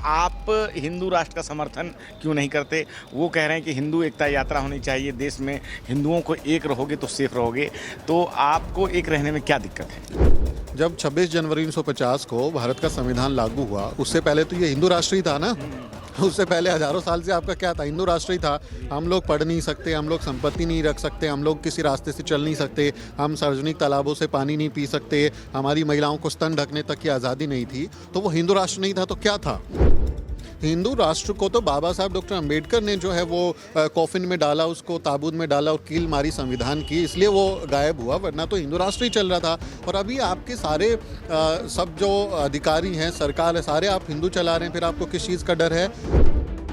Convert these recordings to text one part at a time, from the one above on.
आप हिंदू राष्ट्र का समर्थन क्यों नहीं करते? वो कह रहे हैं कि हिंदू एकता यात्रा होनी चाहिए, देश में हिंदुओं को एक रहोगे तो सेफ रहोगे। तो आपको एक रहने में क्या दिक्कत है? जब 26 जनवरी 1950 को भारत का संविधान लागू हुआ, उससे पहले तो ये हिंदू राष्ट्र ही था ना। उससे पहले हजारों साल से आपका क्या था? हिंदू राष्ट्र ही था। हम लोग पढ़ नहीं सकते, हम लोग संपत्ति नहीं रख सकते, हम लोग किसी रास्ते से चल नहीं सकते, हम सार्वजनिक तालाबों से पानी नहीं पी सकते, हमारी महिलाओं को स्तन ढकने तक की आज़ादी नहीं थी। तो वो हिंदू राष्ट्र नहीं था तो क्या था? हिंदू राष्ट्र को तो बाबा साहब डॉक्टर अंबेडकर ने जो है वो कॉफिन में डाला, उसको ताबूत में डाला और कील मारी संविधान की, इसलिए वो गायब हुआ, वरना तो हिंदू राष्ट्र ही चल रहा था। और अभी आपके सारे सब जो अधिकारी हैं, सरकार है, सारे आप हिंदू चला रहे हैं, फिर आपको किस चीज़ का डर है?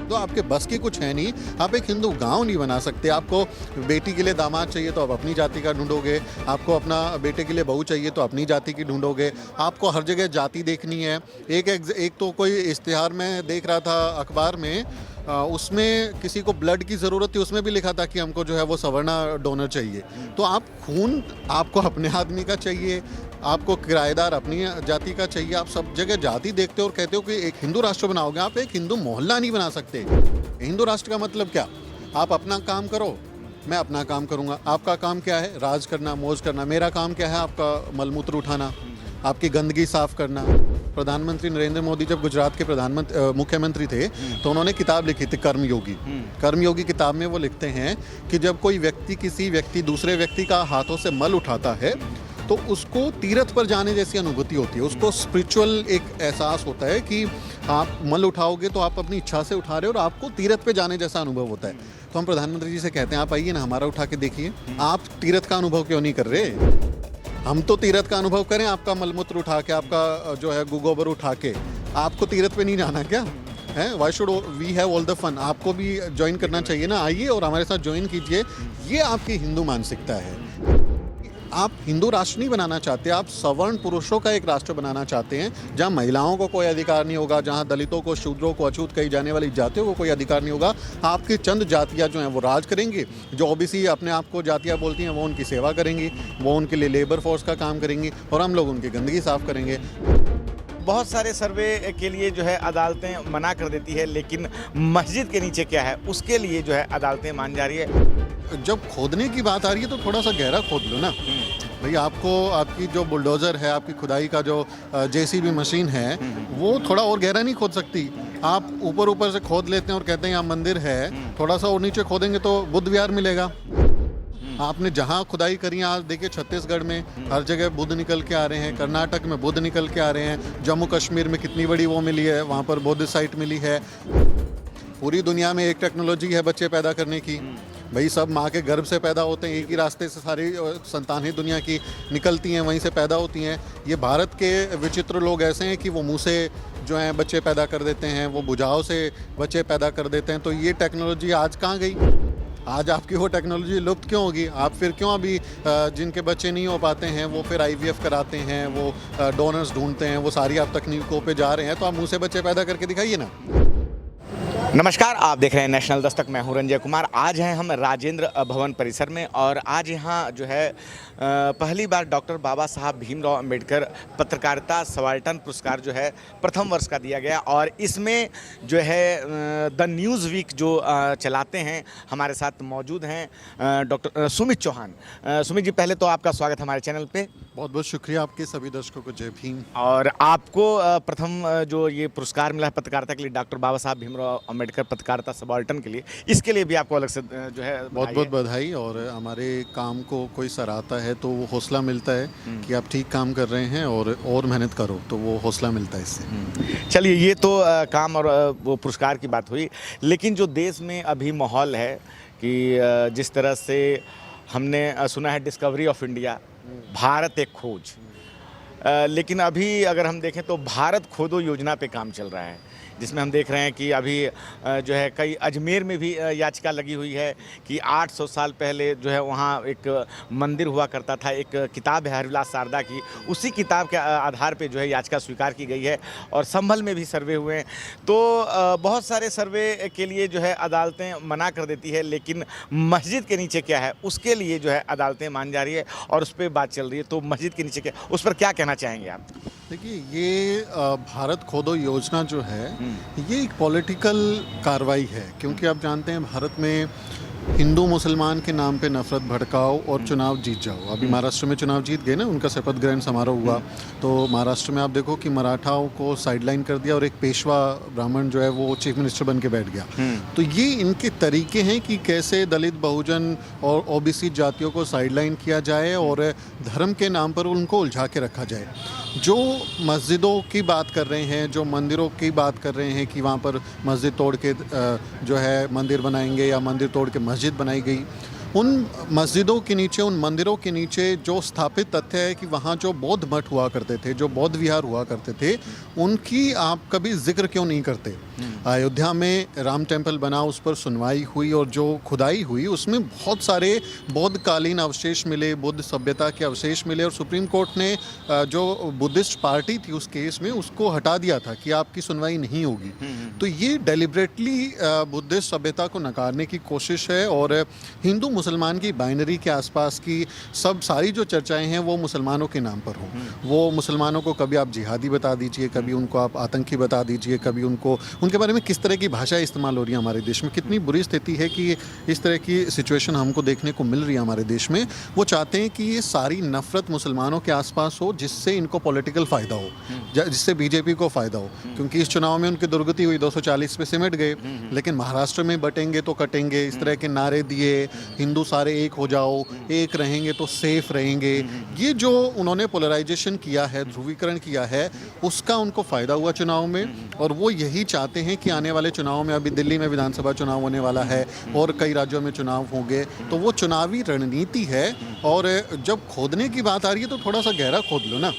तो आपके बस की कुछ है नहीं। आप एक हिंदू गांव नहीं बना सकते। आपको बेटी के लिए दामाद चाहिए तो आप अपनी जाति का ढूंढोगे, आपको अपना बेटे के लिए बहू चाहिए तो अपनी जाति की ढूंढोगे। आपको हर जगह जाति देखनी है। एक तो कोई इश्तिहार में देख रहा था अखबार में, उसमें किसी को ब्लड की ज़रूरत थी, उसमें भी लिखा था कि हमको जो है वो सवर्णा डोनर चाहिए। तो आप खून आपको अपने आदमी का चाहिए, आपको किराएदार अपनी जाति का चाहिए। आप सब जगह जाति देखते हो और कहते हो कि एक हिंदू राष्ट्र बनाओगे। आप एक हिंदू मोहल्ला नहीं बना सकते। हिंदू राष्ट्र का मतलब क्या? आप अपना काम करो, मैं अपना काम करूँगा। आपका काम क्या है? राज करना, मौज करना। मेरा काम क्या है? आपका मलमूत्र उठाना, आपकी गंदगी साफ करना। प्रधानमंत्री नरेंद्र मोदी जब गुजरात के मुख्यमंत्री थे तो उन्होंने किताब लिखी थी कर्मयोगी। कर्मयोगी किताब में वो लिखते हैं कि जब कोई व्यक्ति दूसरे व्यक्ति का हाथों से मल उठाता है तो उसको तीर्थ पर जाने जैसी अनुभूति होती है। उसको स्पिरिचुअल एक एहसास होता है कि आप मल उठाओगे तो आप अपनी इच्छा से उठा रहे हो और आपको तीर्थ पे जाने जैसा अनुभव होता है। तो हम प्रधानमंत्री जी से कहते हैं आप आइए ना, हमारा उठा के देखिए। आप तीर्थ का अनुभव क्यों नहीं कर रहे? हम तो तीर्थ का अनुभव करें, आपका मलमूत्र उठा के, आपका जो है गोबर उठा के। आपको तीर्थ पे नहीं जाना क्या है? Why should we have all the fun? आपको भी ज्वाइन करना चाहिए ना। आइए और हमारे साथ ज्वाइन कीजिए। ये आपकी हिंदू मानसिकता है। आप हिंदू राष्ट्र नहीं बनाना चाहते, आप सवर्ण पुरुषों का एक राष्ट्र बनाना चाहते हैं जहां महिलाओं को कोई अधिकार नहीं होगा, जहां दलितों को, शूद्रों को, अछूत कही जाने वाली जातियों को कोई अधिकार नहीं होगा। आपकी चंद जातियां जो हैं वो राज करेंगी। जो ओबीसी अपने आप को जातियां बोलती हैं वो उनकी सेवा करेंगी, वो उनके लिए लेबर फोर्स का काम करेंगी और हम लोग उनकी गंदगी साफ करेंगे। बहुत सारे सर्वे के लिए जो है अदालतें मना कर देती है, लेकिन मस्जिद के नीचे क्या है उसके लिए जो है अदालतें मान जा रही है। जब खोदने की बात आ रही है तो थोड़ा सा गहरा खोद लो ना भाई। आपको आपकी जो बुलडोज़र है, आपकी खुदाई का जो जेसीबी मशीन है, वो थोड़ा और गहरा नहीं खोद सकती। आप ऊपर से खोद लेते हैं और कहते हैं यहाँ मंदिर है, थोड़ा सा और नीचे खोदेंगे तो बुद्ध विहार मिलेगा। आपने जहाँ खुदाई करी, आज देखिए छत्तीसगढ़ में हर जगह बुद्ध निकल के आ रहे हैं, कर्नाटक में बुद्ध निकल के आ रहे हैं, जम्मू कश्मीर में कितनी बड़ी वो मिली है, वहाँ पर बुद्ध साइट मिली है। पूरी दुनिया में एक टेक्नोलॉजी है बच्चे पैदा करने की भाई। सब माँ के गर्भ से पैदा होते हैं, एक ही रास्ते से सारी संतानें दुनिया की निकलती हैं, वहीं से पैदा होती हैं। ये भारत के विचित्र लोग ऐसे हैं कि वो मुँह से जो हैं बच्चे पैदा कर देते हैं, वो भुजाओं से बच्चे पैदा कर देते हैं। तो ये टेक्नोलॉजी आज कहाँ गई? आज आपकी वो टेक्नोलॉजी लुप्त क्यों होगी? आप फिर क्यों अभी जिनके बच्चे नहीं हो पाते हैं वो फिर IVF कराते हैं, वो डोनर्स ढूंढते हैं, वो सारी आप तकनीकों पे जा रहे हैं। तो आप मुँह से बच्चे पैदा करके दिखाइए ना। नमस्कार, आप देख रहे हैं नेशनल दस्तक। मैं हूं रंजय कुमार। आज हैं हम राजेंद्र भवन परिसर में और आज यहां जो है पहली बार डॉक्टर बाबा साहब भीमराव अंबेडकर पत्रकारिता सबाल्टर्न पुरस्कार जो है प्रथम वर्ष का दिया गया। और इसमें जो है द न्यूज़ वीक जो चलाते हैं, हमारे साथ मौजूद हैं डॉक्टर सुमित चौहान। सुमित जी, पहले तो आपका स्वागत हमारे चैनल पे। बहुत बहुत शुक्रिया आपके सभी दर्शकों को। जय भीम। और आपको प्रथम जो ये पुरस्कार मिला है पत्रकारिता के लिए, डॉक्टर बाबा साहब भीमराव अंबेडकर पत्रकारिता सबाल्टर्न के लिए, इसके लिए भी आपको अलग से जो है बहुत बहुत बधाई। और हमारे काम को कोई सराहता है तो वो हौसला मिलता है कि आप ठीक काम कर रहे हैं और मेहनत करो, तो वो हौसला मिलता है इससे। चलिए, ये तो काम और वो पुरस्कार की बात हुई, लेकिन जो देश में अभी माहौल है कि जिस तरह से हमने सुना है डिस्कवरी ऑफ इंडिया, भारत एक खोज, लेकिन अभी अगर हम देखें तो भारत खोदो योजना पे काम चल रहा है, जिसमें हम देख रहे हैं कि अभी जो है कई अजमेर में भी याचिका लगी हुई है कि 800 साल पहले जो है वहाँ एक मंदिर हुआ करता था। एक किताब है हरिविलास शारदा की, उसी किताब के आधार पे जो है याचिका स्वीकार की गई है। और संभल में भी सर्वे हुए हैं। तो बहुत सारे सर्वे के लिए जो है अदालतें मना कर देती है, लेकिन मस्जिद के नीचे क्या है उसके लिए जो है अदालतें मान जा रही है और उस पर बात चल रही है। तो मस्जिद के नीचे क्या, उस पर क्या कहना कहना चाहेंगे आप? देखिए, ये भारत खोदो योजना जो है, ये एक पॉलिटिकल कार्रवाई है, क्योंकि आप जानते हैं भारत में हिंदू मुसलमान के नाम पे नफरत भड़काओ और चुनाव जीत जाओ। अभी महाराष्ट्र में चुनाव जीत गए ना, उनका शपथ ग्रहण समारोह हुआ, तो महाराष्ट्र में आप देखो कि मराठाओं को साइडलाइन कर दिया और एक पेशवा ब्राह्मण जो है वो चीफ मिनिस्टर बन के बैठ गया। तो ये इनके तरीके हैं कि कैसे दलित, बहुजन और ओबीसी जातियों को साइडलाइन किया जाए और धर्म के नाम पर उनको उलझा के रखा जाए। जो मस्जिदों की बात कर रहे हैं, जो मंदिरों की बात कर रहे हैं कि वहाँ पर मस्जिद तोड़ के जो है मंदिर बनाएंगे या मंदिर तोड़ के मस्जिद बनाई गई, उन मस्जिदों के नीचे, उन मंदिरों के नीचे जो स्थापित तथ्य है कि वहाँ जो बौद्ध मठ हुआ करते थे, जो बौद्ध विहार हुआ करते थे, उनकी आप कभी जिक्र क्यों नहीं करते? अयोध्या में राम टेम्पल बना, उस पर सुनवाई हुई और जो खुदाई हुई उसमें बहुत सारे बौद्ध कालीन अवशेष मिले, बुद्ध सभ्यता के अवशेष मिले, और सुप्रीम कोर्ट ने जो बुद्धिस्ट पार्टी थी उस केस में उसको हटा दिया था कि आपकी सुनवाई नहीं होगी। तो ये डेलिबरेटली बुद्धिस्ट सभ्यता को नकारने की कोशिश है, और हिंदू मुसलमान की बाइनरी के आसपास की सारी जो चर्चाएं हैं वो मुसलमानों के नाम पर हों। वो मुसलमानों को कभी आप जिहादी बता दीजिए, कभी उनको आप आतंकी बता दीजिए, कभी उनके बारे में किस तरह की भाषा इस्तेमाल हो रही है हमारे देश में। कितनी बुरी स्थिति है कि इस तरह की सिचुएशन हमको देखने को मिल रही है हमारे देश में। वो चाहते हैं कि ये सारी नफरत मुसलमानों के आसपास हो, जिससे इनको पॉलिटिकल फ़ायदा हो, जिससे बीजेपी को फ़ायदा हो। क्योंकि इस चुनाव में उनकी दुर्गति हुई, 240 पे सिमट गए, लेकिन महाराष्ट्र में बटेंगे तो कटेंगे, इस तरह के नारे दिए, हिंदू सारे एक हो जाओ, एक रहेंगे तो सेफ रहेंगे। ये जो उन्होंने पोलराइजेशन किया है, ध्रुवीकरण किया है, उसका उनको फ़ायदा हुआ चुनाव में। और वो यही चाहते हैं कि आने वाले चुनाव में, अभी दिल्ली में विधानसभा चुनाव होने वाला है और कई राज्यों में चुनाव होंगे, तो वो चुनावी रणनीति है। और जब खोदने की बात आ रही है तो थोड़ा सा गहरा खोद लो ना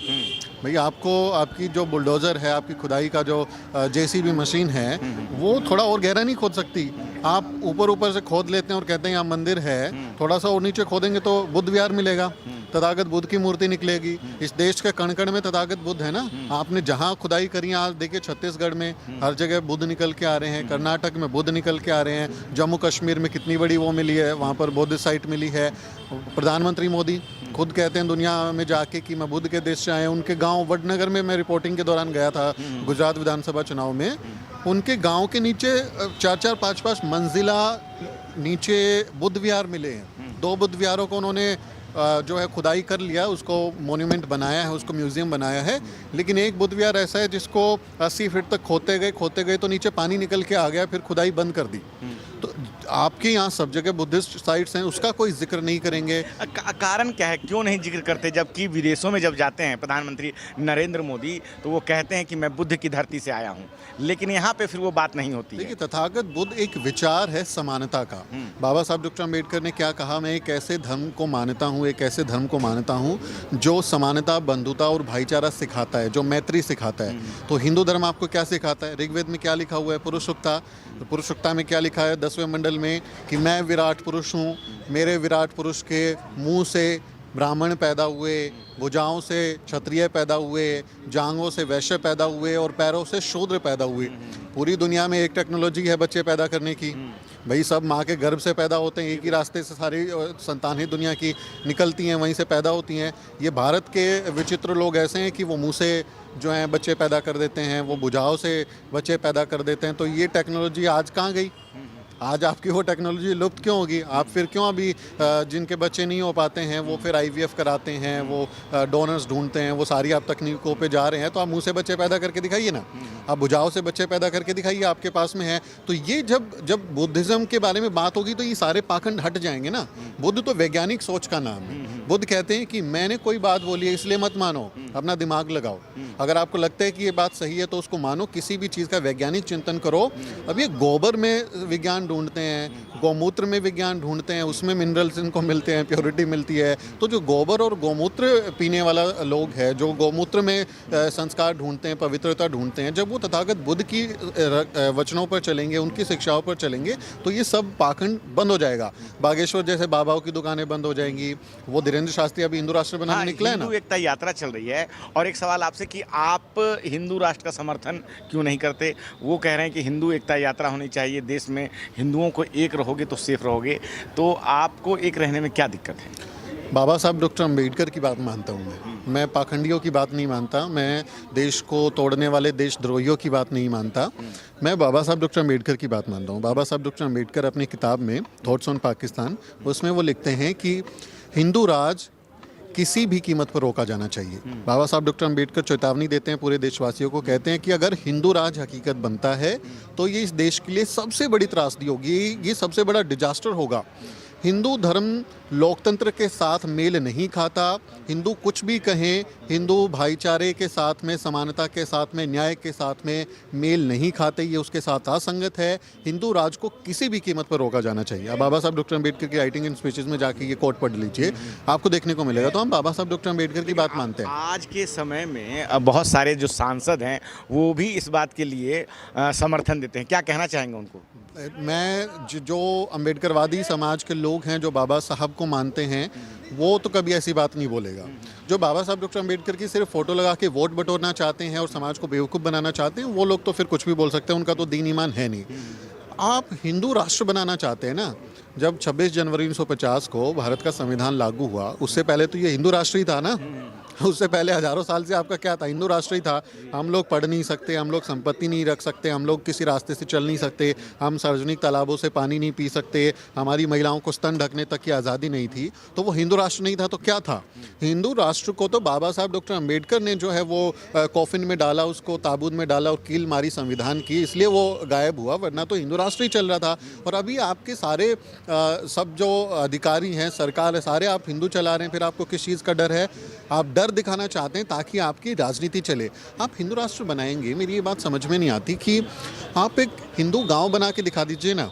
भाई। आपकी जो बुलडोज़र है, आपकी खुदाई का जो जेसीबी मशीन है, वो थोड़ा और गहरा नहीं खोद सकती? आप ऊपर से खोद लेते हैं और कहते हैं यहाँ मंदिर है, थोड़ा सा और नीचे खोदेंगे तो बुद्ध विहार मिलेगा, तथागत बुद्ध की मूर्ति निकलेगी। इस देश के कण कण में तथागत बुद्ध है ना। आपने जहाँ खुदाई करी, आज देखिए छत्तीसगढ़ में हर जगह बुद्ध निकल के आ रहे हैं, कर्नाटक में बुद्ध निकल के आ रहे हैं, जम्मू कश्मीर में कितनी बड़ी वो मिली है, वहाँ पर बुद्ध साइट मिली है। प्रधानमंत्री मोदी खुद कहते हैं दुनिया में जाके कि मैं बुद्ध के देश से आए। उनके गांव वडनगर में मैं रिपोर्टिंग के दौरान गया था गुजरात विधानसभा चुनाव में, उनके गांव के नीचे 4-4, 5-5 मंजिला नीचे बुद्ध विहार मिले हैं। 2 बुद्ध विहारों को उन्होंने जो है खुदाई कर लिया, उसको मोन्यूमेंट बनाया है, उसको म्यूजियम बनाया है। लेकिन एक बुद्ध विहार ऐसा है जिसको 80 फीट तक खोदते गए तो नीचे पानी निकल के आ गया, फिर खुदाई बंद कर दी। तो आपके यहाँ सब जगह बुद्धिस्ट साइट्स हैं, उसका कोई जिक्र नहीं करेंगे। कारण क्या है, क्यों नहीं जिक्र करते? जबकि विदेशों में जब जाते हैं प्रधानमंत्री नरेंद्र मोदी, तो वो कहते हैं कि मैं बुद्ध की धरती से आया हूँ, लेकिन यहाँ पे फिर वो बात नहीं होती है। देखिए, तथागत बुद्ध एक विचार है समानता का। बाबा साहब डॉक्टर अम्बेडकर ने क्या कहा? मैं एक ऐसे धर्म को मानता हूँ, एक ऐसे धर्म को मानता हूँ जो समानता, बंधुता और भाईचारा सिखाता है, जो मैत्री सिखाता है। तो हिंदू धर्म आपको क्या सिखाता है? ऋग्वेद में क्या लिखा हुआ है? पुरुषुक्ता। तो पुरुषुक्ता में क्या लिखा है 10वें मंडल में कि मैं विराट पुरुष हूँ, मेरे विराट पुरुष के मुंह से ब्राह्मण पैदा हुए, भुजाओं से क्षत्रिय पैदा हुए, जांघों से वैश्य पैदा हुए और पैरों से शूद्र पैदा हुए। पूरी दुनिया में एक टेक्नोलॉजी है बच्चे पैदा करने की भाई, सब माँ के गर्भ से पैदा होते हैं, एक ही रास्ते से सारी संतानें दुनिया की निकलती हैं, वहीं से पैदा होती हैं। ये भारत के विचित्र लोग ऐसे हैं कि वो मुँह से जो हैं बच्चे पैदा कर देते हैं, वो भुजाओं से बच्चे पैदा कर देते हैं। तो ये टेक्नोलॉजी आज कहाँ गई? आज आपकी वो टेक्नोलॉजी लुप्त क्यों होगी? आप फिर क्यों अभी जिनके बच्चे नहीं हो पाते हैं वो फिर IVF कराते हैं, वो डोनर्स ढूंढते हैं, वो सारी आप तकनीकों पे जा रहे हैं। तो आप मुंह से बच्चे पैदा करके दिखाइए ना, आप भुजाओं से बच्चे पैदा करके दिखाइए, आपके पास में है। तो ये जब बुद्धिज़्म के बारे में बात होगी तो ये सारे पाखंड हट जाएंगे ना। बुद्ध तो वैज्ञानिक सोच का नाम है। बुद्ध कहते हैं कि मैंने कोई बात बोली है इसलिए मत मानो, अपना दिमाग लगाओ। अगर आपको लगता है कि ये बात सही है तो उसको मानो, किसी भी चीज़ का वैज्ञानिक चिंतन करो। अब ये गोबर में विज्ञान ढूंढते हैं, गौमूत्र में विज्ञान ढूंढते हैं, उसमें मिनरल्स इनको मिलते हैं, प्योरिटी मिलती है। तो जो गोबर और गौमूत्र पीने वाला लोग है, जो गौमूत्र में संस्कार ढूंढते हैं, पवित्रता ढूंढते हैं, जब वो तथागत बुद्ध की वचनों पर चलेंगे, उनकी शिक्षाओं पर चलेंगे, तो ये सब पाखंड बंद हो जाएगा। बागेश्वर जैसे बाबाओं की दुकानें बंद हो जाएंगी। वो धीरेन्द्र शास्त्री अभी हिंदू राष्ट्र बनाने निकला है ना। हिंदू एकता यात्रा चल रही है, और एक सवाल आपसे कि आप हिंदू राष्ट्र का समर्थन क्यों नहीं करते? वो कह रहे हैं कि हिंदू एकता यात्रा होनी चाहिए, देश में हिंदुओं को एक रहोगे तो सेफ रहोगे। तो आपको एक रहने में क्या दिक्कत है? बाबा साहब डॉक्टर अंबेडकर की बात मानता हूँ मैं पाखंडियों की बात नहीं मानता, मैं देश को तोड़ने वाले देशद्रोहियों की बात नहीं मानता। मैं बाबा साहब डॉक्टर अंबेडकर की बात मानता हूँ। बाबा साहब डॉक्टर अंबेडकर अपनी किताब में थॉट्स ऑन पाकिस्तान, उसमें वो लिखते हैं कि हिंदू राज किसी भी कीमत पर रोका जाना चाहिए। बाबा साहब डॉक्टर अंबेडकर चेतावनी देते हैं पूरे देशवासियों को, कहते हैं कि अगर हिंदू राज हकीकत बनता है तो ये इस देश के लिए सबसे बड़ी त्रासदी होगी, ये सबसे बड़ा डिजास्टर होगा। हिंदू धर्म लोकतंत्र के साथ मेल नहीं खाता। हिंदू कुछ भी कहें, हिंदू भाईचारे के साथ में, समानता के साथ में, न्याय के साथ में मेल नहीं खाते, ये उसके साथ असंगत है। हिंदू राज को किसी भी कीमत पर रोका जाना चाहिए। आप बाबा साहब डॉक्टर अंबेडकर की राइटिंग एंड स्पीचेस में जाके ये कोट पढ़ लीजिए, आपको देखने को मिलेगा। तो हम बाबा साहब डॉक्टर अंबेडकर की बात मानते हैं। आज के समय में बहुत सारे जो सांसद हैं वो भी इस बात के लिए समर्थन देते हैं, क्या कहना चाहेंगे उनको? मैं जो अम्बेडकरवादी समाज के लोग हैं जो बाबा साहब को मानते हैं, वो तो कभी ऐसी बात नहीं बोलेगा। जो बाबा साहब डॉक्टर अंबेडकर की सिर्फ फोटो लगा के वोट बटोरना चाहते हैं और समाज को बेवकूफ़ बनाना चाहते हैं, वो लोग तो फिर कुछ भी बोल सकते हैं, उनका तो दीन ईमान है नहीं। आप हिंदू राष्ट्र बनाना चाहते हैं ना। जब 26 जनवरी 1950 को भारत का संविधान लागू हुआ, उससे पहले तो ये हिंदू राष्ट्र ही था ना। उससे पहले हजारों साल से आपका क्या था? हिंदू राष्ट्र ही था। हम लोग पढ़ नहीं सकते, हम लोग संपत्ति नहीं रख सकते, हम लोग किसी रास्ते से चल नहीं सकते, हम सार्वजनिक तालाबों से पानी नहीं पी सकते, हमारी महिलाओं को स्तन ढकने तक की आज़ादी नहीं थी। तो वो हिंदू राष्ट्र नहीं था तो क्या था? हिंदू राष्ट्र को तो बाबा साहब डॉक्टर अंबेडकर ने जो है वो कॉफिन में डाला, उसको ताबूत में डाला और कील मारी संविधान की, इसलिए वो गायब हुआ, वरना तो हिंदू राष्ट्र ही चल रहा था। और अभी आपके सारे सब जो अधिकारी हैं, सरकार है, सारे आप हिंदू चला रहे हैं, फिर आपको किस चीज़ का डर है? आप डर दिखाना चाहते हैं ताकि आपकी राजनीति चले। आप हिंदू राष्ट्र बनाएंगे, मेरी ये बात समझ में नहीं आती कि आप एक हिंदू गांव बना के दिखा दीजिए ना।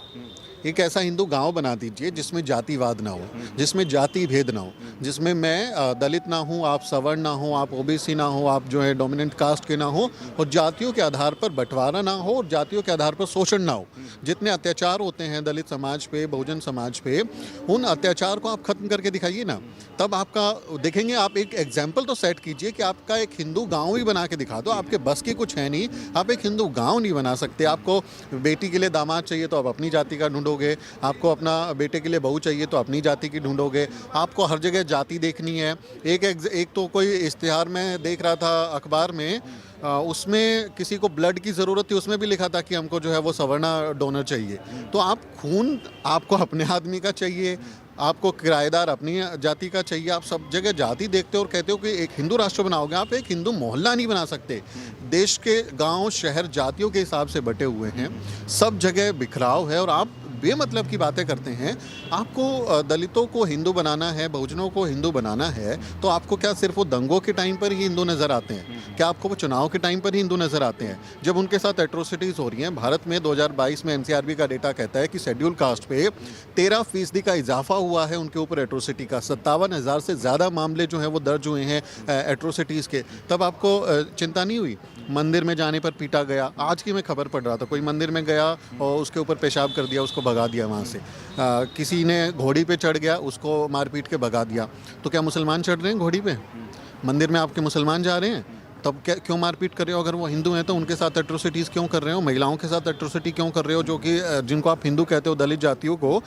एक ऐसा हिंदू गांव बना दीजिए जिसमें जातिवाद ना हो, जिसमें जाति भेद ना हो, जिसमें मैं दलित ना हूँ, आप सवर्ण ना हो, आप ओबीसी ना हो, आप जो है डोमिनेंट कास्ट के ना हो, और जातियों के आधार पर बंटवारा ना हो और जातियों के आधार पर शोषण ना हो। जितने अत्याचार होते हैं दलित समाज पे, बहुजन समाज पे, उन अत्याचार को आप खत्म करके दिखाइए ना। तब आपका देखेंगे, आप एक एग्जाम्पल तो सेट कीजिए कि आपका एक हिंदू गाँव ही बना के दिखा दो। आपके बस की कुछ है नहीं, आप एक हिंदू गाँव नहीं बना सकते। आपको बेटी के लिए दामाद चाहिए तो आप अपनी जाति का ढूंढोगे, आपको अपना बेटे के लिए बहू चाहिए तो अपनी जाति की ढूंढोगे। आपको हर जगह जाति देखनी है। एक तो कोई इश्तिहार में देख रहा था अखबार में, उसमें किसी को ब्लड की ज़रूरत थी, उसमें भी लिखा था कि हमको जो है वो सवर्णा डोनर चाहिए। तो आप खून आपको अपने आदमी का चाहिए, आपको किराएदार अपनी जाति का चाहिए। आप सब जगह जाति देखते हो और कहते हो कि एक हिंदू राष्ट्र बनाओगे। आप एक हिंदू मोहल्ला नहीं बना सकते। देश के गांव शहर जातियों के हिसाब से बटे हुए हैं, सब जगह बिखराव है और आप बेमतलब की बातें करते हैं। आपको दलितों को हिंदू बनाना है, बहुजनों को हिंदू बनाना है, तो आपको क्या सिर्फ वो दंगों के टाइम पर ही हिंदू नज़र आते हैं? क्या आपको वो चुनाव के टाइम पर ही हिंदू नज़र आते हैं? जब उनके साथ एट्रोसिटीज़ हो रही हैं। भारत में 2022 में एनसीआरबी का डेटा कहता है कि शेड्यूल कास्ट पे 13% का इजाफा हुआ है उनके ऊपर एट्रोसिटी का। 57,000 से ज़्यादा मामले जो हैं वो दर्ज हुए हैं एट्रोसिटीज़ के। तब आपको चिंता नहीं हुई? मंदिर में जाने पर पीटा गया। आज की मैं खबर पढ़ रहा था, कोई मंदिर में गया और उसके ऊपर पेशाब कर दिया, उसको भगा दिया वहाँ से। किसी ने घोड़ी पे चढ़ गया, उसको मार पीट के भगा दिया। तो क्या मुसलमान चढ़ रहे हैं घोड़ी पे? मंदिर में आपके मुसलमान जा रहे हैं, तब क्या क्यों मारपीट कर रहे हो? अगर वो हिंदू हैं तो उनके साथ एट्रोसिटीज़ क्यों कर रहे हो? महिलाओं के साथ एट्रोसिटी क्यों कर रहे हो? जो कि जिनको आप हिंदू कहते हो, दलित जातियों को,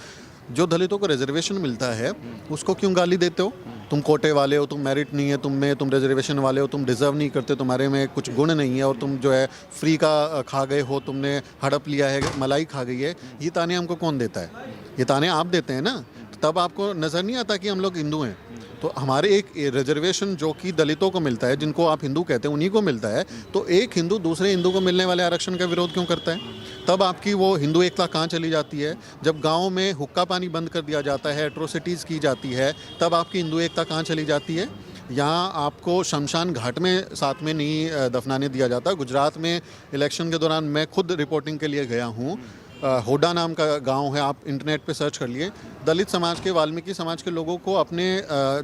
जो दलितों को रिजर्वेशन मिलता है, उसको क्यों गाली देते हो? तुम कोटे वाले हो, तुम मेरिट नहीं है तुम रिजर्वेशन वाले हो, तुम डिज़र्व नहीं करते, तुम्हारे में कुछ गुण नहीं है और तुम जो है फ्री का खा गए हो, तुमने हड़प लिया है, मलाई खा गई है। ये ताने हमको कौन देता है? ये ताने आप देते हैं ना। तब आपको नज़र नहीं आता कि हम लोग हिंदू हैं। तो हमारे एक रिजर्वेशन जो कि दलितों को मिलता है, जिनको आप हिंदू कहते हैं, उन्हीं को मिलता है। तो एक हिंदू दूसरे हिंदू को मिलने वाले आरक्षण का विरोध क्यों करता है? तब आपकी वो हिंदू एकता कहाँ चली जाती है? जब गाँव में हुक्का पानी बंद कर दिया जाता है, एट्रोसिटीज़ की जाती है, तब आपकी हिंदू एकता कहाँ चली जाती है? यहाँ आपको शमशान घाट में साथ में नहीं दफनाने दिया जाता। गुजरात में इलेक्शन के दौरान मैं खुद रिपोर्टिंग के लिए गया हूँ। होडा नाम का गांव है, आप इंटरनेट पे सर्च कर लिए। दलित समाज के, वाल्मीकि समाज के लोगों को अपने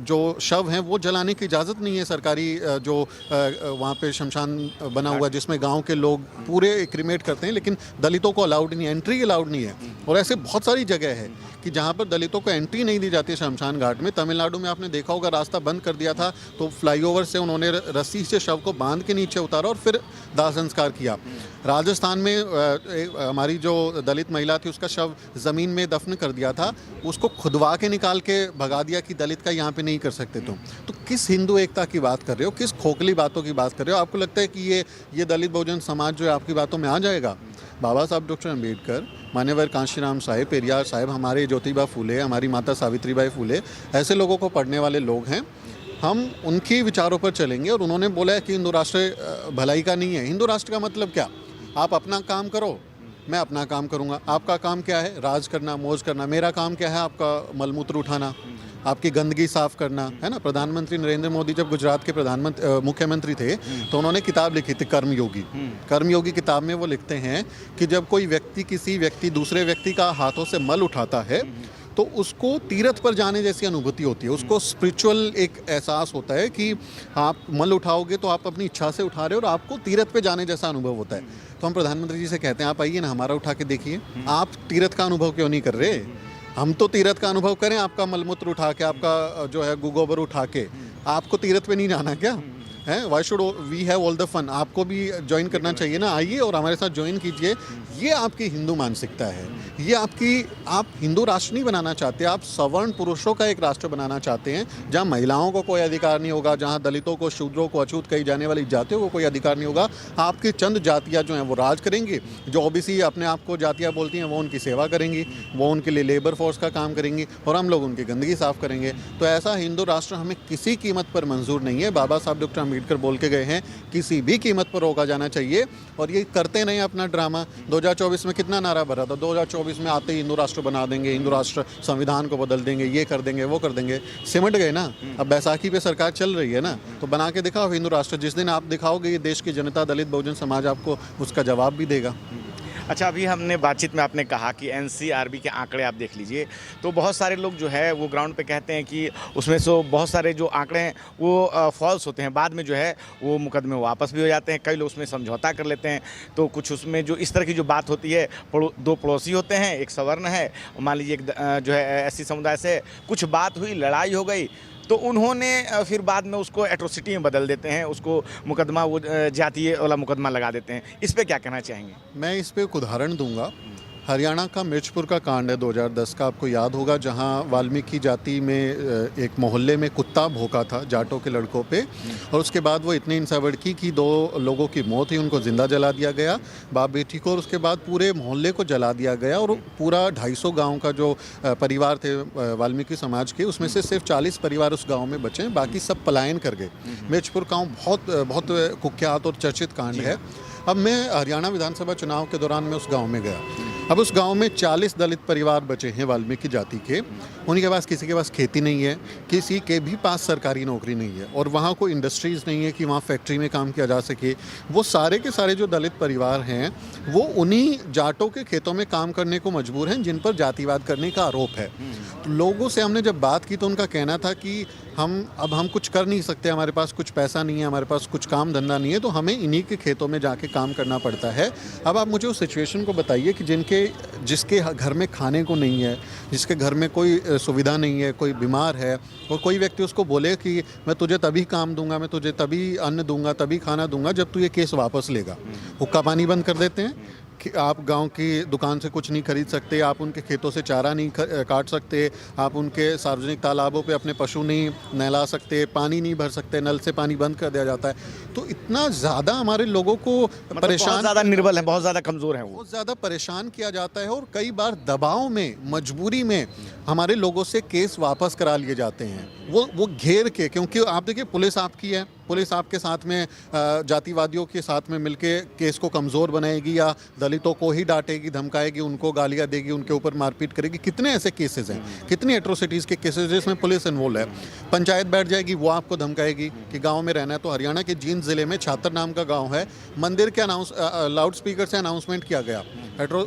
जो शव हैं वो जलाने की इजाज़त नहीं है। सरकारी जो वहाँ पे शमशान बना हुआ है जिसमें गांव के लोग पूरे क्रिमेट करते हैं, लेकिन दलितों को अलाउड नहीं है, एंट्री अलाउड नहीं है। और ऐसे बहुत सारी जगह है कि जहाँ पर दलितों को एंट्री नहीं दी जाती है शमशान घाट में। तमिलनाडु में आपने देखा होगा, रास्ता बंद कर दिया था तो फ्लाईओवर से उन्होंने रस्सी से शव को बांध के नीचे उतारा और फिर दाह संस्कार किया। राजस्थान में हमारी जो दलित महिला थी उसका शव ज़मीन में दफन कर दिया था, उसको खुदवा के निकाल के भगा दिया कि दलित का यहाँ पे नहीं कर सकते तुम। तो किस हिंदू एकता की बात कर रहे हो, किस खोखली बातों की बात कर रहे हो? आपको लगता है कि ये दलित बहुजन समाज जो है आपकी बातों में आ जाएगा? बाबा साहब डॉक्टर अम्बेडकर, मान्यवर कांशीराम साहेब, पेरियार साहब, हमारे ज्योतिबा फूले, हमारी माता सावित्रीबाई फूले, ऐसे लोगों को पढ़ने वाले लोग हैं। हम उनके विचारों पर चलेंगे और उन्होंने बोला है कि हिंदू राष्ट्र भलाई का नहीं है। हिंदू राष्ट्र का मतलब क्या? आप अपना काम करो, मैं अपना काम करूंगा। आपका काम क्या है? राज करना, मौज करना। मेरा काम क्या है? आपका मलमूत्र उठाना, आपकी गंदगी साफ करना, है ना। प्रधानमंत्री नरेंद्र मोदी जब गुजरात के मुख्यमंत्री थे तो उन्होंने किताब लिखी थी कर्मयोगी। कर्मयोगी किताब में वो लिखते हैं कि जब कोई व्यक्ति दूसरे व्यक्ति का हाथों से मल उठाता है तो उसको तीर्थ पर जाने जैसी अनुभूति होती है, उसको स्पिरिचुअल एक एहसास होता है कि आप मल उठाओगे तो आप अपनी इच्छा से उठा रहे हो और आपको तीर्थ पे जाने जैसा अनुभव होता है। तो हम प्रधानमंत्री जी से कहते हैं आप आइए ना, हमारा उठा के देखिए। आप तीर्थ का अनुभव क्यों नहीं कर रहे? हम तो तीर्थ का अनुभव करें, आपका मलमूत्र उठा के, आपका जो है गोबर उठा के। आपको तीर्थ पे नहीं जाना क्या है? Why should we have all the fun? आपको भी ज्वाइन करना चाहिए ना। आइए और हमारे साथ ज्वाइन कीजिए। ये आपकी हिंदू मानसिकता है, ये आप हिंदू राष्ट्र नहीं बनाना चाहते, आप सवर्ण पुरुषों का एक राष्ट्र बनाना चाहते हैं जहां महिलाओं को कोई अधिकार नहीं होगा, जहां दलितों को, शूद्रों को, अछूत कही जाने वाली जातियों को कोई अधिकार नहीं होगा। आपकी चंद जातियाँ जो हैं वो राज करेंगी, जो ओबीसी अपने आप को जातियाँ बोलती हैं वो उनकी सेवा करेंगी, वो उनके लिए लेबर फोर्स का काम करेंगी और हम लोग उनकी गंदगी साफ करेंगे। तो ऐसा हिंदू राष्ट्र हमें किसी कीमत पर मंजूर नहीं है। बाबा साहब डॉक्टर अम्बेडकर बोल के गए हैं किसी भी कीमत पर रोका जाना चाहिए। और ये करते नहीं अपना ड्रामा। 2024 में कितना नारा भरा था, 2024 में आते ही हिंदू राष्ट्र बना देंगे, हिंदू राष्ट्र संविधान को बदल देंगे, ये कर देंगे, वो कर देंगे। सिमट गए ना। अब बैसाखी पे सरकार चल रही है ना, तो बना के दिखाओ हिंदू राष्ट्र। जिस दिन आप दिखाओगे ये देश की जनता, दलित बहुजन समाज आपको उसका जवाब भी देगा। अच्छा, अभी हमने बातचीत में आपने कहा कि एनसीआरबी के आंकड़े आप देख लीजिए, तो बहुत सारे लोग जो है वो ग्राउंड पे कहते हैं कि उसमें से बहुत सारे जो आंकड़े हैं वो फॉल्स होते हैं, बाद में जो है वो मुकदमे वापस भी हो जाते हैं, कई लोग उसमें समझौता कर लेते हैं। तो कुछ उसमें जो इस तरह की जो बात होती है, दो पड़ोसी होते हैं, एक सवर्ण है, मान लीजिए एक जो है एससी समुदाय से कुछ बात हुई, लड़ाई हो गई, तो उन्होंने फिर बाद में उसको एट्रोसिटी में बदल देते हैं, उसको मुकदमा, वो जातीय वाला मुकदमा लगा देते हैं। इस पे क्या कहना चाहेंगे? मैं इस पे एक उदाहरण दूंगा। हरियाणा का मिर्चपुर का कांड है 2010 का, आपको याद होगा, जहां वाल्मीकि जाति में एक मोहल्ले में कुत्ता भौंका था जाटों के लड़कों पे और उसके बाद वो इतने इंसावड़की की 2 लोगों की मौत हुई, उनको जिंदा जला दिया गया, बाप बेटी को, और उसके बाद पूरे मोहल्ले को जला दिया गया। और पूरा 250 गाँव का जो परिवार थे वाल्मीकि समाज के, उसमें से सिर्फ 40 परिवार उस गाँव में बचे, बाकी सब पलायन कर गए। मिर्चपुर गाँव बहुत कुख्यात और चर्चित कांड है। अब मैं हरियाणा विधानसभा चुनाव के दौरान मैं उस गांव में गया। अब उस गांव में 40 दलित परिवार बचे हैं वाल्मीकि जाति के। उनके पास, किसी के पास खेती नहीं है, किसी के भी पास सरकारी नौकरी नहीं है और वहाँ कोई इंडस्ट्रीज़ नहीं है कि वहाँ फैक्ट्री में काम किया जा सके। वो सारे के सारे जो दलित परिवार हैं वो उन्हीं जाटों के खेतों में काम करने को मजबूर हैं जिन पर जातिवाद करने का आरोप है। तो लोगों से हमने जब बात की तो उनका कहना था कि हम कुछ कर नहीं सकते, हमारे पास कुछ पैसा नहीं है, हमारे पास कुछ काम धंधा नहीं है, तो हमें इन्हीं के खेतों में जाके काम करना पड़ता है। अब आप मुझे उस सिचुएशन को बताइए कि जिसके घर में खाने को नहीं है, जिसके घर में कोई सुविधा नहीं है, कोई बीमार है और कोई व्यक्ति उसको बोले कि मैं तुझे तभी काम दूंगा, मैं तुझे तभी अन्न दूंगा, तभी खाना दूंगा जब तू ये केस वापस लेगा। हुक्का पानी बंद कर देते हैं कि आप गांव की दुकान से कुछ नहीं खरीद सकते, आप उनके खेतों से चारा नहीं काट सकते, आप उनके सार्वजनिक तालाबों पे अपने पशु नहीं नहला सकते, पानी नहीं भर सकते, नल से पानी बंद कर दिया जाता है। तो इतना ज़्यादा हमारे लोगों को परेशान, बहुत ज़्यादा निर्बल है, बहुत ज़्यादा कमज़ोर है, बहुत ज़्यादा परेशान किया जाता है और कई बार दबाव में, मजबूरी में हमारे लोगों से केस वापस करा लिए जाते हैं, वो घेर के। क्योंकि आप देखिए, पुलिस आपकी है, पुलिस आपके साथ में जातिवादियों के साथ में मिलके केस को कमज़ोर बनाएगी या दलितों को ही डांटेगी, धमकाएगी, उनको गालियां देगी, उनके ऊपर मारपीट करेगी। कितने ऐसे केसेस हैं, कितनी एट्रोसिटीज़ के केसेस जिसमें पुलिस इन्वॉल्व है। पंचायत बैठ जाएगी, वो आपको धमकाएगी कि गांव में रहना है। तो हरियाणा के जींद ज़िले में छात्र नाम का गाँव है, मंदिर के लाउड स्पीकर से अनाउंसमेंट किया गया,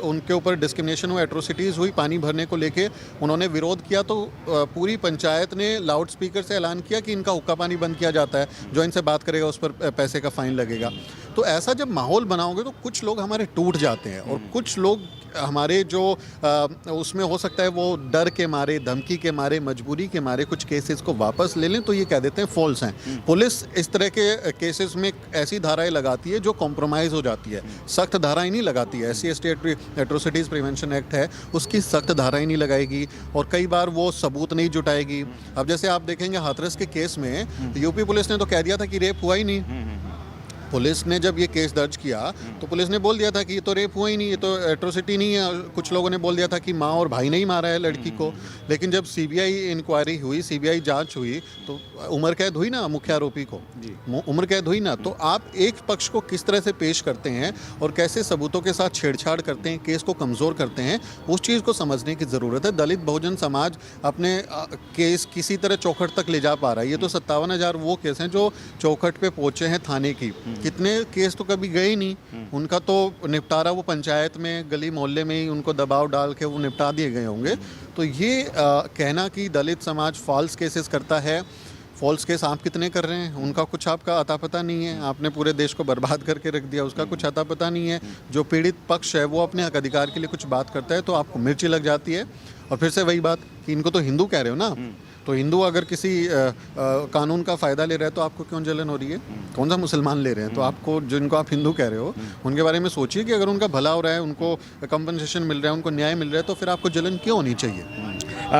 उनके ऊपर डिस्क्रिमिनेशन हुआ, एट्रोसिटीज़ हुई, पानी भरने को लेके उन्होंने विरोध किया तो पूरी पंचायत ने लाउड स्पीकर से ऐलान किया कि इनका हुक्का पानी बंद किया जाता है, जो इनसे बात करेगा उस पर पैसे का फाइन लगेगा। तो ऐसा जब माहौल बनाओगे तो कुछ लोग हमारे टूट जाते हैं और कुछ लोग हमारे जो उसमें हो सकता है वो डर के मारे, धमकी के मारे, मजबूरी के मारे कुछ केसेस को वापस ले लें तो ये कह देते हैं फॉल्स हैं। पुलिस इस तरह के केसेस में ऐसी धाराएं लगाती है जो कॉम्प्रोमाइज़ हो जाती है, सख्त धाराएं नहीं लगाती है। SC/ST एट्रोसिटीज़ प्रिवेंशन एक्ट है, उसकी सख्त धाराएं नहीं लगाएगी और कई बार वो सबूत नहीं जुटाएगी। अब जैसे आप देखेंगे हाथरस के केस में यूपी पुलिस ने तो कह दिया था कि रेप हुआ ही नहीं। पुलिस ने जब ये केस दर्ज किया तो पुलिस ने बोल दिया था कि ये तो रेप हुआ ही नहीं, ये तो एट्रोसिटी नहीं है। कुछ लोगों ने बोल दिया था कि माँ और भाई ने ही मारा है लड़की को। लेकिन जब CBI इंक्वायरी हुई, CBI जांच हुई तो उम्र कैद हुई ना मुख्य आरोपी को, उम्र कैद हुई ना। तो आप एक पक्ष को किस तरह से पेश करते हैं और कैसे सबूतों के साथ छेड़छाड़ करते हैं, केस को कमज़ोर करते हैं, उस चीज़ को समझने की ज़रूरत है। दलित बहुजन समाज अपने केस किसी तरह चौखट तक ले जा पा रहा है। ये तो 57,000 वो केस हैं जो चौखट पे पहुँचे हैं थाने की। कितने केस तो कभी गए ही नहीं, उनका तो निपटारा वो पंचायत में, गली मोहल्ले में ही उनको दबाव डाल के वो निपटा दिए गए होंगे। तो ये कहना कि दलित समाज फॉल्स केसेस करता है, फॉल्स केस आप कितने कर रहे हैं उनका कुछ आपका अता पता नहीं है। आपने पूरे देश को बर्बाद करके रख दिया, उसका कुछ अता पता नहीं है। जो पीड़ित पक्ष है वो अपने हक अधिकार के लिए कुछ बात करता है तो आपको मिर्ची लग जाती है। और फिर से वही बात कि इनको तो हिंदू कह रहे हो ना, तो हिंदू अगर किसी कानून का फ़ायदा ले रहा है तो आपको क्यों जलन हो रही है? कौन सा मुसलमान ले रहे हैं? तो आपको, जिनको आप हिंदू कह रहे हो, उनके बारे में सोचिए कि अगर उनका भला हो रहा है, उनको कंपनसेशन मिल रहा है, उनको न्याय मिल रहा है, तो फिर आपको जलन क्यों होनी चाहिए?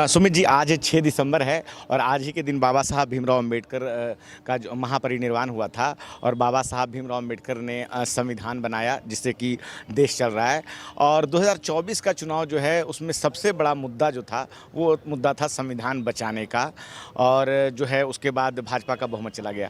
सुमित जी, आज 6 दिसंबर है और आज ही के दिन बाबा साहब भीमराव अम्बेडकर का जो महापरिनिर्वाण हुआ था और बाबा साहब भीमराव अम्बेडकर ने संविधान बनाया जिससे कि देश चल रहा है। और 2024 का चुनाव जो है उसमें सबसे बड़ा मुद्दा जो था वो मुद्दा था संविधान बचाने का, और जो है उसके बाद भाजपा का बहुमत चला गया।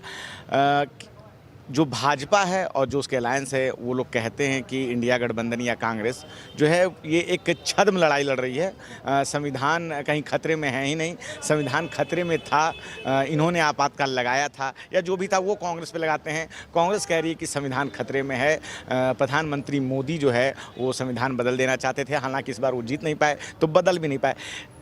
जो भाजपा है और जो उसके अलायंस है वो लोग कहते हैं कि इंडिया गठबंधन या कांग्रेस जो है ये एक छद्म लड़ाई लड़ रही है। संविधान कहीं खतरे में है ही नहीं, संविधान खतरे में था, इन्होंने आपातकाल लगाया था या जो भी था वो कांग्रेस पे लगाते हैं। कांग्रेस कह रही है कि संविधान खतरे में है। प्रधानमंत्री मोदी जो है वो संविधान बदल देना चाहते थे, हालांकि इस बार वो जीत नहीं पाए तो बदल भी नहीं पाए।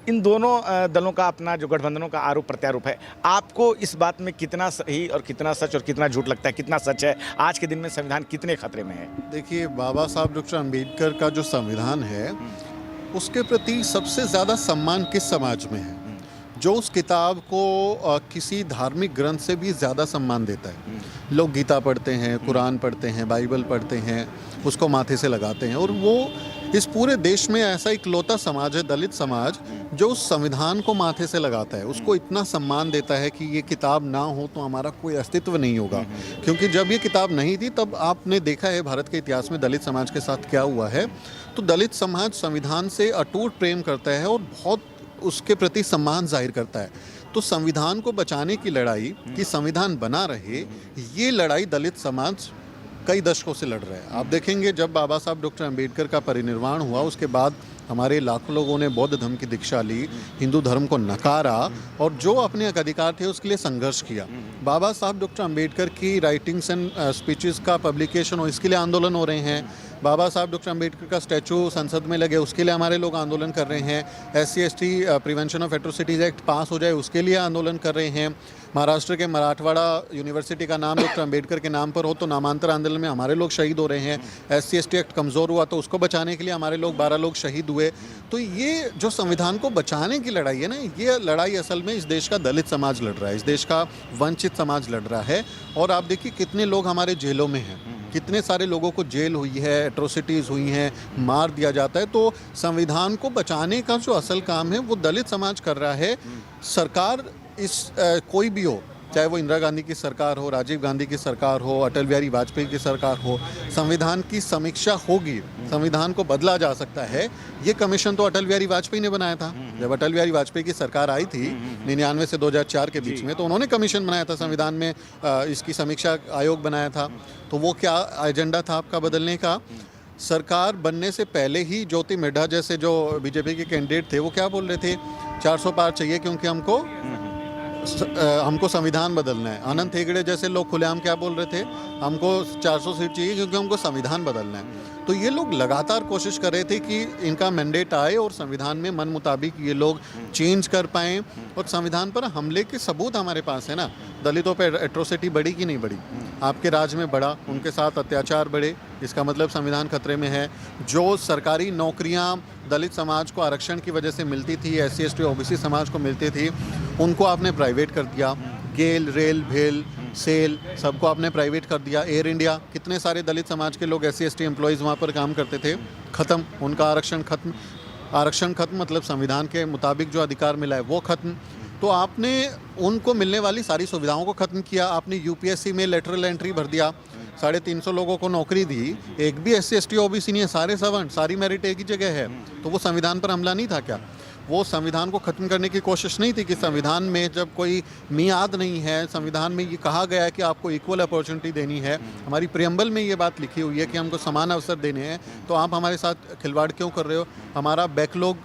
इन दोनों दलों का अपना जो गठबंधनों का आरोप प्रत्यारोप है, आपको इस बात में कितना सही और कितना सच और कितना झूठ लगता है? कितना सच है? आज के दिन में संविधान कितने खतरे में है? देखिए, बाबा साहब डॉक्टर अम्बेडकर का जो संविधान है उसके प्रति सबसे ज़्यादा सम्मान किस समाज में है? जो उस किताब को किसी धार्मिक ग्रंथ से भी ज़्यादा सम्मान देता है। लोग गीता पढ़ते हैं, कुरान पढ़ते हैं, बाइबल पढ़ते हैं, उसको माथे से लगाते हैं। और वो इस पूरे देश में ऐसा इकलौता समाज है, दलित समाज, जो उस संविधान को माथे से लगाता है, उसको इतना सम्मान देता है कि ये किताब ना हो तो हमारा कोई अस्तित्व नहीं होगा। क्योंकि जब ये किताब नहीं थी तब आपने देखा है भारत के इतिहास में दलित समाज के साथ क्या हुआ है। तो दलित समाज संविधान से अटूट प्रेम करता है और बहुत उसके प्रति सम्मान जाहिर करता है। तो संविधान को बचाने की लड़ाई, कि संविधान बना रहे, ये लड़ाई दलित समाज कई दशकों से लड़ रहा है। आप देखेंगे जब बाबा साहब डॉक्टर अम्बेडकर का परिनिर्वाण हुआ उसके बाद हमारे लाखों लोगों ने बौद्ध धर्म की दीक्षा ली, हिंदू धर्म को नकारा और जो अपने हक अधिकार थे उसके लिए संघर्ष किया। बाबा साहब डॉक्टर अम्बेडकर की राइटिंग्स एंड स्पीचेस का पब्लिकेशन हो, इसके लिए आंदोलन हो रहे हैं। बाबा साहब डॉक्टर अम्बेडकर का स्टैचू संसद में लगे, उसके लिए हमारे लोग आंदोलन कर रहे हैं। SC/ST prevention of atrocities act पास हो जाए, उसके लिए आंदोलन कर रहे हैं। महाराष्ट्र के मराठवाड़ा यूनिवर्सिटी का नाम डॉक्टर अम्बेडकर के नाम पर हो तो नामांतर आंदोलन में हमारे लोग शहीद हो रहे हैं। SC/ST एक्ट कमज़ोर हुआ तो उसको बचाने के लिए हमारे लोग 12 लोग शहीद हुए। तो ये जो संविधान को बचाने की लड़ाई है ना, ये लड़ाई असल में इस देश का दलित समाज लड़ रहा है, इस देश का वंचित समाज लड़ रहा है। और आप देखिए कितने लोग हमारे जेलों में हैं, कितने सारे लोगों को जेल हुई है, एट्रोसिटीज़ हुई हैं, मार दिया जाता है। तो संविधान को बचाने का जो असल काम है वो दलित समाज कर रहा है। सरकार कोई भी हो, चाहे वो इंदिरा गांधी की सरकार हो, राजीव गांधी की सरकार हो, अटल बिहारी वाजपेयी की सरकार हो, संविधान की समीक्षा होगी, संविधान को बदला जा सकता है। ये कमीशन तो अटल बिहारी वाजपेयी ने बनाया था। जब अटल बिहारी वाजपेयी की सरकार आई थी 99 से 2004 के बीच में, तो उन्होंने कमीशन बनाया था, संविधान में इसकी समीक्षा आयोग बनाया था। तो वो क्या एजेंडा था आपका बदलने का? सरकार बनने से पहले ही ज्योति मिड्ढा जैसे जो बीजेपी के कैंडिडेट थे वो क्या बोल रहे थे? 400 पार चाहिए क्योंकि हमको हमको संविधान बदलना है। अनंत हेगड़े जैसे लोग खुलेआम क्या बोल रहे थे, हमको 400 सीट चाहिए क्योंकि हमको संविधान बदलना है। तो ये लोग लगातार कोशिश कर रहे थे कि इनका मैंडेट आए और संविधान में मन मुताबिक ये लोग चेंज कर पाएँ। और संविधान पर हमले के सबूत हमारे पास है ना। दलितों पर एट्रोसिटी बढ़ी कि नहीं बढ़ी? आपके राज में बढ़ा, उनके साथ अत्याचार बढ़े, इसका मतलब संविधान खतरे में है। जो सरकारी नौकरियां दलित समाज को आरक्षण की वजह से मिलती थी, SC ST OBC समाज को मिलती थी, उनको आपने प्राइवेट कर दिया। गेल, रेल, भेल, सेल सबको आपने प्राइवेट कर दिया। एयर इंडिया, कितने सारे दलित समाज के लोग SC ST एम्प्लॉयज़ वहाँ पर काम करते थे, ख़त्म, उनका आरक्षण खत्म। आरक्षण खत्म मतलब संविधान के मुताबिक जो अधिकार मिला है वो खत्म। तो आपने उनको मिलने वाली सारी सुविधाओं को ख़त्म किया। आपने UPSC में लेटरल एंट्री भर दिया, 350 लोगों को नौकरी दी, एक भी SC ST OBC नहीं है, सारे सवर्ण, सारी मेरिट एक ही जगह है। तो वो संविधान पर हमला नहीं था क्या? वो संविधान को ख़त्म करने की कोशिश नहीं थी कि संविधान में जब कोई मियाद नहीं है, संविधान में ये कहा गया है कि आपको इक्वल अपॉर्चुनिटी देनी है, हमारी प्रियम्बल में ये बात लिखी हुई है कि हमको समान अवसर देने हैं, तो आप हमारे साथ खिलवाड़ क्यों कर रहे हो? हमारा बैकलॉग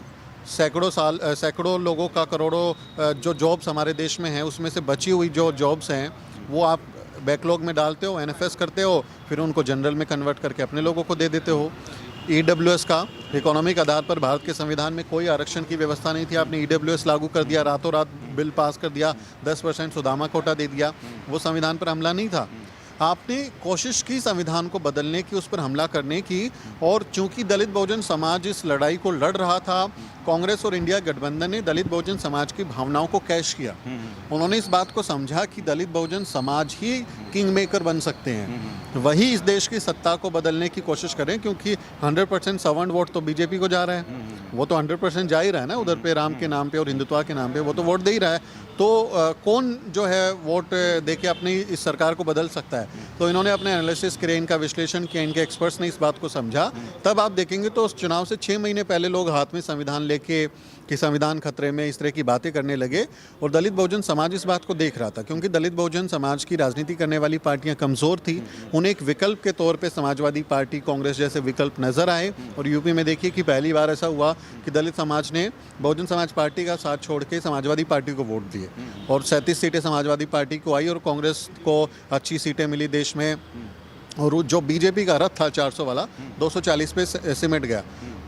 सैकड़ों लोगों का, करोड़ों जो जॉब्स हमारे देश में हैं, उसमें से बची हुई जो जॉब्स हैं वो आप बैकलॉग में डालते हो, NFS करते हो, फिर उनको जनरल में कन्वर्ट करके अपने लोगों को दे देते हो। EWS का इकोनॉमिक आधार पर भारत के संविधान में कोई आरक्षण की व्यवस्था नहीं थी, आपने EWS लागू कर दिया, रातों रात बिल पास कर दिया, 10% सुदामा कोटा दे दिया। वो संविधान पर हमला नहीं था। आपने कोशिश की संविधान को बदलने की, उस पर हमला करने की। और चूंकि दलित बहुजन समाज इस लड़ाई को लड़ रहा था, कांग्रेस और इंडिया गठबंधन ने दलित बहुजन समाज की भावनाओं को कैश किया। उन्होंने इस बात को समझा कि दलित बहुजन समाज ही किंग मेकर बन सकते हैं, वही इस देश की सत्ता को बदलने की कोशिश करें, क्योंकि 100% सवर्ण वोट तो बीजेपी को जा रहा है, वो तो 100% जा ही रहा है ना उधर पे, राम के नाम पे और हिंदुत्व के नाम पे वो तो वोट दे ही रहा है। तो कौन जो है वोट दे के अपनी इस सरकार को बदल सकता है? तो इन्होंने अपने एनालिसिस करे, इनका विश्लेषण किया, इनके एक्सपर्ट्स ने इस बात को समझा। तब आप देखेंगे तो उस चुनाव से 6 महीने पहले लोग हाथ में संविधान लेके कि संविधान खतरे में, इस तरह की बातें करने लगे। और दलित बहुजन समाज इस बात को देख रहा था, क्योंकि दलित बहुजन समाज की राजनीति करने वाली पार्टियां कमज़ोर थी। उन्हें एक विकल्प के तौर पे समाजवादी पार्टी, कांग्रेस जैसे विकल्प नज़र आए। और यूपी में देखिए कि पहली बार ऐसा हुआ कि दलित समाज ने बहुजन समाज पार्टी का साथ छोड़ के समाजवादी पार्टी को वोट दिए, और 37 सीटें समाजवादी पार्टी को आई और कांग्रेस को अच्छी सीटें मिली देश में। और जो बीजेपी का रथ था 400 वाला, 240 पे सिमट गया।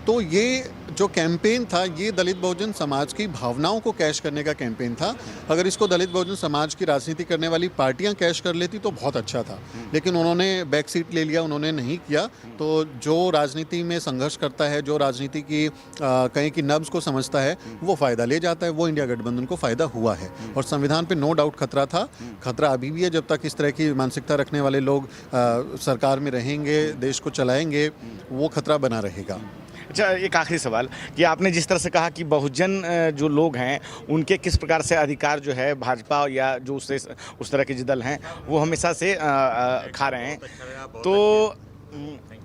तो ये जो कैंपेन था, ये दलित बहुजन समाज की भावनाओं को कैश करने का कैंपेन था। अगर इसको दलित बहुजन समाज की राजनीति करने वाली पार्टियां कैश कर लेती तो बहुत अच्छा था, लेकिन उन्होंने बैक सीट ले लिया, उन्होंने नहीं किया। तो जो राजनीति में संघर्ष करता है, जो राजनीति की कहीं की नब्ज को समझता है, वो फ़ायदा ले जाता है। वो इंडिया गठबंधन को फ़ायदा हुआ है। और संविधान पर नो डाउट खतरा था, खतरा अभी भी है। जब तक इस तरह की मानसिकता रखने वाले लोग सरकार में रहेंगे, देश को चलाएंगे, वो खतरा बना रहेगा। अच्छा, एक आखिरी सवाल कि आपने जिस तरह से कहा कि बहुजन जो लोग हैं उनके किस प्रकार से अधिकार जो है भाजपा या जो उस तरह के जो दल हैं वो हमेशा से खा रहे हैं, तो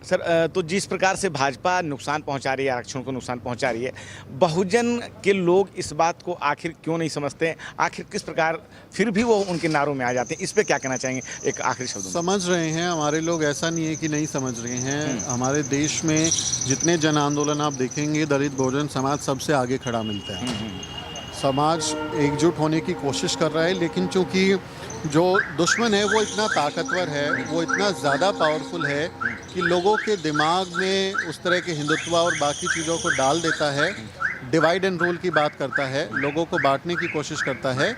सर तो जिस प्रकार से भाजपा नुकसान पहुंचा रही है, आरक्षण को नुकसान पहुंचा रही है, बहुजन के लोग इस बात को आखिर क्यों नहीं समझते? आखिर किस प्रकार फिर भी वो उनके नारों में आ जाते हैं? इस पे क्या कहना चाहेंगे एक आखिरी शब्द? समझ रहे हैं हमारे लोग, ऐसा नहीं है कि नहीं समझ रहे हैं। हमारे देश में जितने जन आंदोलन आप देखेंगे, दलित बहुजन समाज सबसे आगे खड़ा मिलता है। समाज एकजुट होने की कोशिश कर रहा है, लेकिन चूंकि जो दुश्मन है वो इतना ताकतवर है, वो इतना ज़्यादा पावरफुल है कि लोगों के दिमाग में उस तरह के हिंदुत्व और बाकी चीज़ों को डाल देता है, डिवाइड एंड रूल की बात करता है, लोगों को बांटने की कोशिश करता है।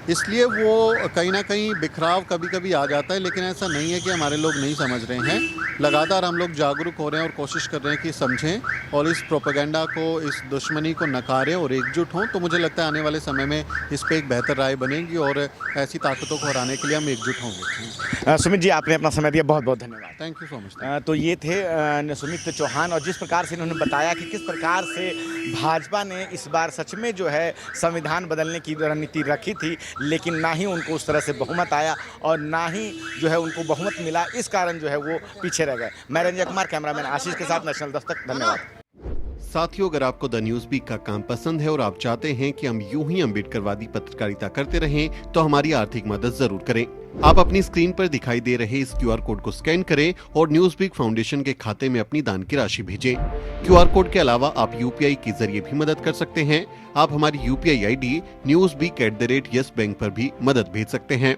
इसलिए वो कहीं ना कहीं बिखराव कभी कभी आ जाता है। लेकिन ऐसा नहीं है कि हमारे लोग नहीं समझ रहे हैं। लगातार हम लोग जागरूक हो रहे हैं और कोशिश कर रहे हैं कि समझें और इस प्रोपेगेंडा को, इस दुश्मनी को नकारें और एकजुट हों। तो मुझे लगता है आने वाले समय में इस पर एक बेहतर राय बनेगी और ऐसी ताकतों को हराने के लिए हम एकजुट होंगे। सुमित जी, आपने अपना समय दिया, बहुत बहुत धन्यवाद। Thank you so much. तो ये थे सुमित चौहान, और जिस प्रकार से इन्होंने बताया कि किस प्रकार से भाजपा ने इस बार सच में जो है संविधान बदलने की रणनीति रखी थी, लेकिन ना ही उनको उस तरह से बहुमत आया और ना ही जो है उनको बहुमत मिला। इस कारण जो है वो पीछे रह गए। मैं रंजय कुमार, कैमरामैन आशीष के साथ, नेशनल दस्तक। धन्यवाद। साथियों, अगर आपको द न्यूज वीक का काम पसंद है और आप चाहते हैं कि हम यूं ही अम्बेडकरवादी पत्रकारिता करते रहें, तो हमारी आर्थिक मदद जरूर करें। आप अपनी स्क्रीन पर दिखाई दे रहे इस QR कोड को स्कैन करें और न्यूज वीक फाउंडेशन के खाते में अपनी दान की राशि भेजें। QR कोड के अलावा आप UPI के जरिए भी मदद कर सकते हैं। आप हमारी UPI ID newsweek@yes bank पर भी मदद भेज सकते हैं।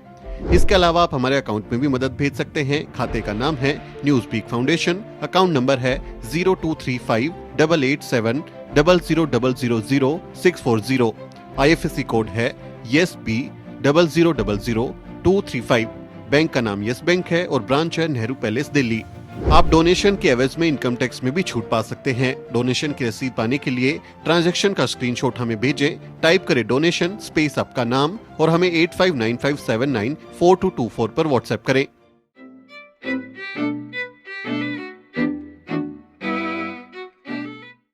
इसके अलावा आप हमारे अकाउंट में भी मदद भेज सकते हैं। खाते का नाम है news week foundation, account number है 02358800000640। IFSC कोड है YSB000235। बैंक का नाम यस बैंक है और ब्रांच है नेहरू पैलेस, दिल्ली। आप डोनेशन के एवज में इनकम टैक्स में भी छूट पा सकते हैं। डोनेशन की रसीद पाने के लिए ट्रांजैक्शन का स्क्रीनशॉट हमें भेजें। टाइप करें डोनेशन स्पेस आपका नाम और हमें 8595794224 पर व्हाट्सएप करें।